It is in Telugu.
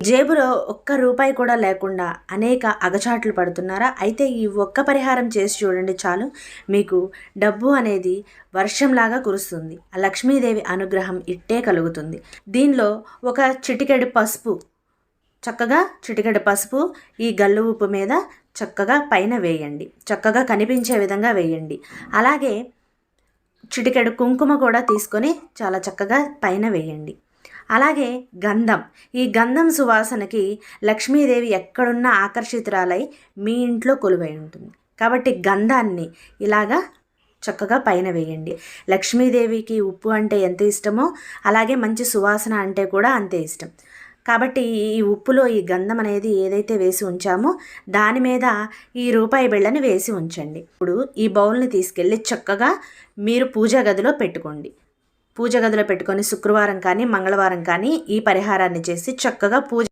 జేబులో ఒక్క రూపాయి కూడా లేకుండా అనేక అగచాట్లు పడుతున్నారా? అయితే ఈ ఒక్క పరిహారం చేసి చూడండి చాలు. మీకు డబ్బు అనేది వర్షంలాగా కురుస్తుంది. ఆ లక్ష్మీదేవి అనుగ్రహం ఇట్టే కలుగుతుంది. దీనిలో ఒక చిటికెడు పసుపు, చక్కగా చిటికెడు పసుపు ఈ గల్లు ఉప్పు మీద చక్కగా పైన వేయండి. చక్కగా కనిపించే విధంగా వేయండి. అలాగే చిటికెడు కుంకుమ కూడా తీసుకొని చాలా చక్కగా పైన వేయండి. అలాగే గంధం, ఈ గంధం సువాసనకి లక్ష్మీదేవి ఎక్కడున్నా ఆకర్షితురాలై మీ ఇంట్లో కొలువై ఉంటుంది. కాబట్టి గంధాన్ని ఇలాగా చక్కగా పైన వేయండి. లక్ష్మీదేవికి ఉప్పు అంటే ఎంత ఇష్టమో అలాగే మంచి సువాసన అంటే కూడా అంతే ఇష్టం. కాబట్టి ఈ ఉప్పులో ఈ గంధం అనేది ఏదైతే వేసి ఉంచామో దాని మీద ఈ రూపాయి బిళ్ళని వేసి ఉంచండి. ఇప్పుడు ఈ బౌల్ని తీసుకెళ్ళి చక్కగా మీరు పూజా గదిలో పెట్టుకోండి. పూజ గదిలో పెట్టుకొని శుక్రవారం కానీ మంగళవారం కానీ ఈ పరిహారాన్ని చేసి చక్కగా పూజ